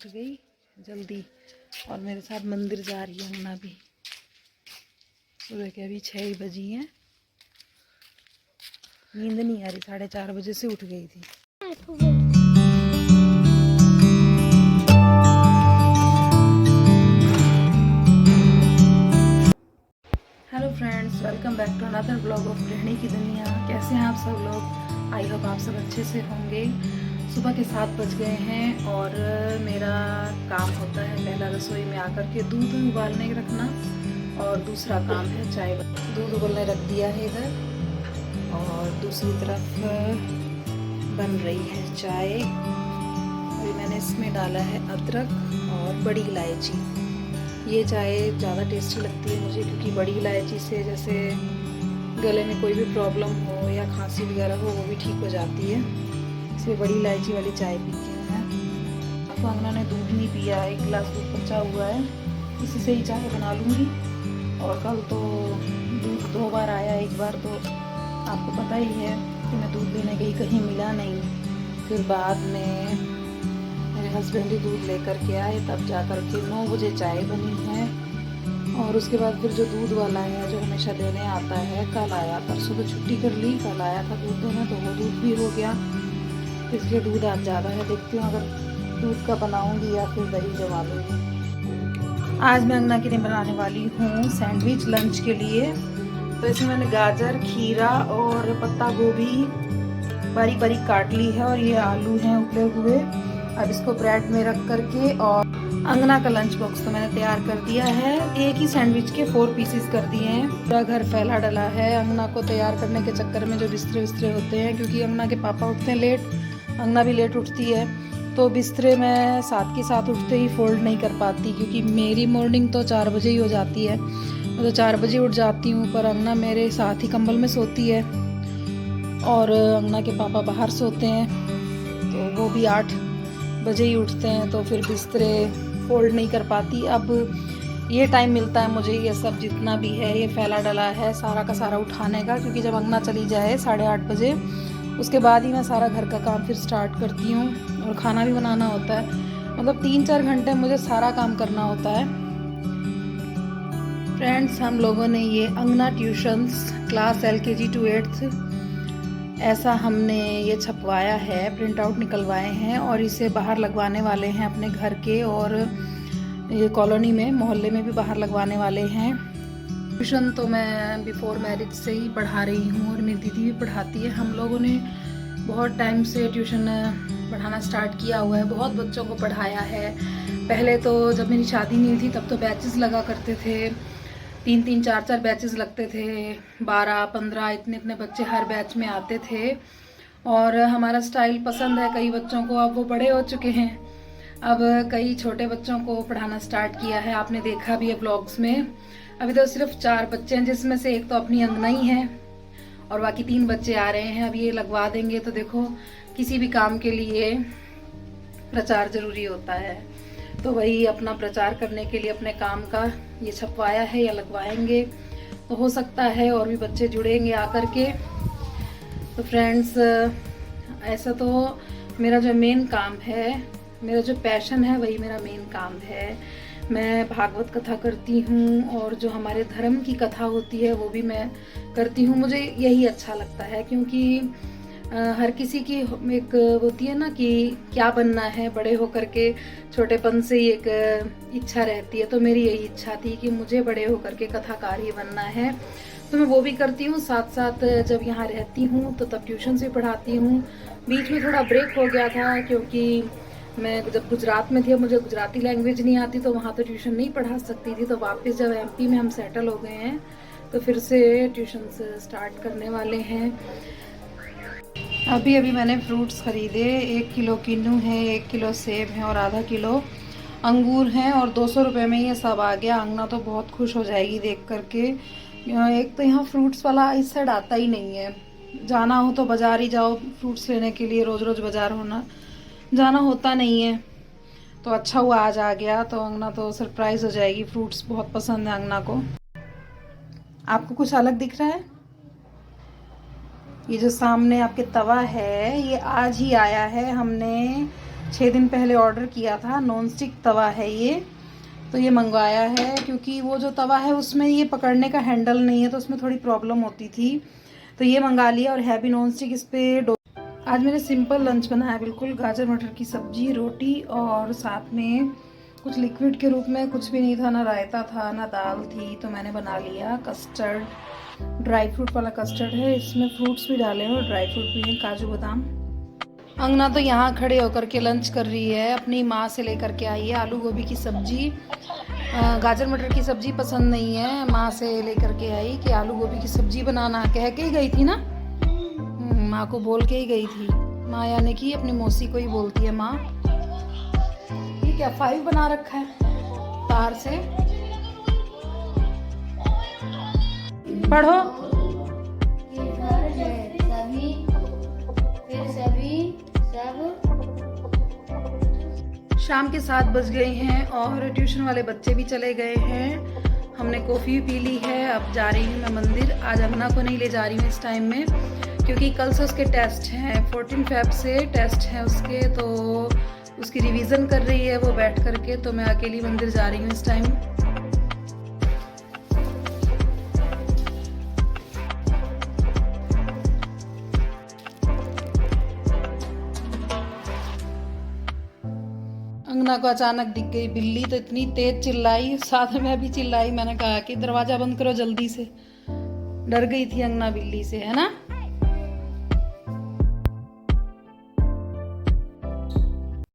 उठ गई जल्दी और मेरे साथ मंदिर जा रही है अंगना भी। सुबह के अभी 6 बजी हैं। नींद नहीं आ रही, 4:30 बजे से उठ गई थी। Hello friends, welcome back to another blog of गृहिणी की दुनिया। कैसे हैं आप सब लोग? आई होप आप सब अच्छे से होंगे। सुबह के 7 बज गए हैं और मेरा काम होता है पहला रसोई में आकर के दूध उबालने रखना और दूसरा काम है चाय। दूध उबलने रख दिया है इधर और दूसरी तरफ बन रही है चाय। अभी मैंने इसमें डाला है अदरक और बड़ी इलायची। ये चाय ज़्यादा टेस्टी लगती है मुझे, क्योंकि बड़ी इलायची से जैसे गले में कोई भी प्रॉब्लम हो या खांसी वगैरह हो वो भी ठीक हो जाती है। इसलिए बड़ी इलायची वाली चाय पीती हूँ मैं। तो अंगना ने दूध नहीं पिया, 1 गिलास दूध बचा हुआ है, इसी से ही चाय बना लूँगी। और कल तो दूध 2 बार आया, एक बार तो आपको पता ही है कि मैं दूध लेने गई, कहीं मिला नहीं। फिर बाद में मेरे हस्बैंड ही दूध लेकर के आए, तब जा कर के 9 बजे चाय बनी है। और उसके बाद फिर जो दूध वाला है जो हमेशा देने आता है, कल आया, परसों तो छुट्टी कर ली, कल आया था दूध देने, तो वो दूध भी हो गया। इसलिए दूध आज ज़्यादा है। देखती हूँ अगर दूध का बनाऊँगी या फिर दही जमा लूँगी। आज मैं अंगना के लिए बनाने वाली हूँ सैंडविच लंच के लिए। तो इसमें मैंने गाजर, खीरा और पत्ता गोभी बारीक बारीक काट ली है और ये आलू हैं उबले हुए। अब इसको ब्रेड में रख करके, और अंगना का लंच बॉक्स तो मैंने तैयार कर दिया है। एक ही सैंडविच के 4 पीसेस कर दिए हैं। पूरा घर फैला डला है अंगना को तैयार करने के चक्कर में। जो बिस्तरे विस्तरे होते हैं, क्योंकि अंगना के पापा उठते हैं लेट, अंगना भी लेट उठती है, तो बिस्तरे मैं साथ के साथ उठते ही फोल्ड नहीं कर पाती, क्योंकि मेरी मॉर्निंग तो 4 बजे ही हो जाती है। मैं तो 4 बजे उठ जाती हूँ, पर अंगना मेरे साथ ही कंबल में सोती है और अंगना के पापा बाहर सोते हैं, तो वो भी 8 बजे ही उठते हैं, तो फिर बिस्तरे फोल्ड नहीं कर पाती। अब ये टाइम मिलता है मुझे, ये सब जितना भी है ये फैला डला है सारा का सारा उठाने का, क्योंकि जब अंगना चली जाए 8:30 बजे, उसके बाद ही मैं सारा घर का काम फिर स्टार्ट करती हूँ। और खाना भी बनाना होता है, मतलब 3-4 घंटे मुझे सारा काम करना होता है। फ्रेंड्स, हम लोगों ने ये अंगना tuitions class LKG to 8th ऐसा हमने ये छपवाया है, प्रिंट आउट निकलवाए हैं और इसे बाहर लगवाने वाले हैं अपने घर के, और ये कॉलोनी में मोहल्ले में भी बाहर लगवाने वाले हैं। ट्यूशन तो मैं बिफोर मैरिज से ही पढ़ा रही हूँ और मेरी दीदी भी पढ़ाती है। हम लोगों ने बहुत टाइम से ट्यूशन पढ़ाना स्टार्ट किया हुआ है, बहुत बच्चों को पढ़ाया है। पहले तो जब मेरी शादी नहीं थी तब तो बैचेस लगा करते थे, 3-3, 4-4 बैचेस लगते थे, 12-15 इतने बच्चे हर बैच में आते थे। और हमारा स्टाइल पसंद है कई बच्चों को, अब वो बड़े हो चुके हैं, अब कई छोटे बच्चों को पढ़ाना स्टार्ट किया है, आपने देखा भी है ब्लॉग्स में। अभी तो सिर्फ 4 बच्चे हैं, जिसमें से एक तो अपनी अंगना ही है और बाकी 3 बच्चे आ रहे हैं। अब ये लगवा देंगे तो देखो, किसी भी काम के लिए प्रचार जरूरी होता है, तो वही अपना प्रचार करने के लिए अपने काम का ये छपवाया है या लगवाएंगे, तो हो सकता है और भी बच्चे जुड़ेंगे आकर के। तो फ्रेंड्स, ऐसा तो मेरा जो मेन काम है, मेरा जो पैशन है, वही मेरा मेन काम है। मैं भागवत कथा करती हूँ और जो हमारे धर्म की कथा होती है वो भी मैं करती हूँ। मुझे यही अच्छा लगता है, क्योंकि हर किसी की एक होती है ना कि क्या बनना है बड़े होकर के, छोटेपन से ही एक इच्छा रहती है। तो मेरी यही इच्छा थी कि मुझे बड़े होकर के कथाकार ही बनना है, तो मैं वो भी करती हूँ। साथ साथ जब यहाँ रहती हूँ तो तब ट्यूशन भी पढ़ाती हूँ। बीच में थोड़ा ब्रेक हो गया था, क्योंकि मैं जब गुजरात में थी, मुझे गुजराती लैंग्वेज नहीं आती, तो वहाँ तो ट्यूशन नहीं पढ़ा सकती थी। तो वापस जब MP में हम सेटल हो गए हैं तो फिर से ट्यूशन स्टार्ट करने वाले हैं। अभी मैंने फ्रूट्स खरीदे, 1 किलो किन्नू है, 1 किलो सेब है और आधा किलो अंगूर हैं, और 200 रुपये में ये सब आ गया। अंगना तो बहुत खुश हो जाएगी देख करके। एक तो यहाँ फ्रूट्स वाला इस साइड आता ही नहीं है, जाना हो तो बाज़ार ही जाओ फ्रूट्स लेने के लिए, रोज़ रोज़ बाज़ार जाना होता नहीं है। तो अच्छा हुआ आज आ गया, तो अंगना तो सरप्राइज़ हो जाएगी। फ्रूट्स बहुत पसंद है अंगना को। आपको कुछ अलग दिख रहा है? ये जो सामने आपके तवा है, ये आज ही आया है, हमने 6 दिन पहले ऑर्डर किया था। नॉन स्टिक तवा है ये, तो ये मंगवाया है क्योंकि वो जो तवा है उसमें ये पकड़ने का हैंडल नहीं है, तो उसमें थोड़ी प्रॉब्लम होती थी, तो ये मंगा लिया। और है भी नॉन स्टिक। इस पर आज मैंने सिंपल लंच बनाया, बिल्कुल गाजर मटर की सब्जी, रोटी, और साथ में कुछ लिक्विड के रूप में कुछ भी नहीं था, ना रायता था ना दाल थी, तो मैंने बना लिया कस्टर्ड। ड्राई फ्रूट वाला कस्टर्ड है, इसमें फ्रूट्स भी डाले हैं और ड्राई फ्रूट भी हैं, काजू बादाम। अंगना तो यहाँ खड़े होकर के लंच कर रही है, अपनी माँ से लेकर के आई है आलू गोभी की सब्जी। गाजर मटर की सब्जी पसंद नहीं है, माँ से लेकर के आई कि आलू गोभी की सब्जी बनाना, कह के ही गई थी ना, माँ को बोल के ही गई थी। माँ यानी कि अपनी मौसी को ही बोलती है माँ। ये क्या 5 बना रखा है तार से, पढ़ो। शाम के 7 बज गए हैं और ट्यूशन वाले बच्चे भी चले गए हैं। हमने कॉफ़ी भी पी ली है। अब जा रही हूँ मैं मंदिर। आज अमना को नहीं ले जा रही हूँ इस टाइम में, क्योंकि कल से उसके टेस्ट हैं, 14 फेब से टेस्ट हैं उसके, तो उसकी रिवीजन कर रही है वो बैठ करके, तो मैं अकेली मंदिर जा रही हूँ इस टाइम। अंगना को अचानक दिख गई बिल्ली, तो इतनी तेज चिल्लाई, साथ में भी चिल्लाई। मैंने कहा कि दरवाजा बंद करो जल्दी से। डर गई थी अंगना बिल्ली से, है ना।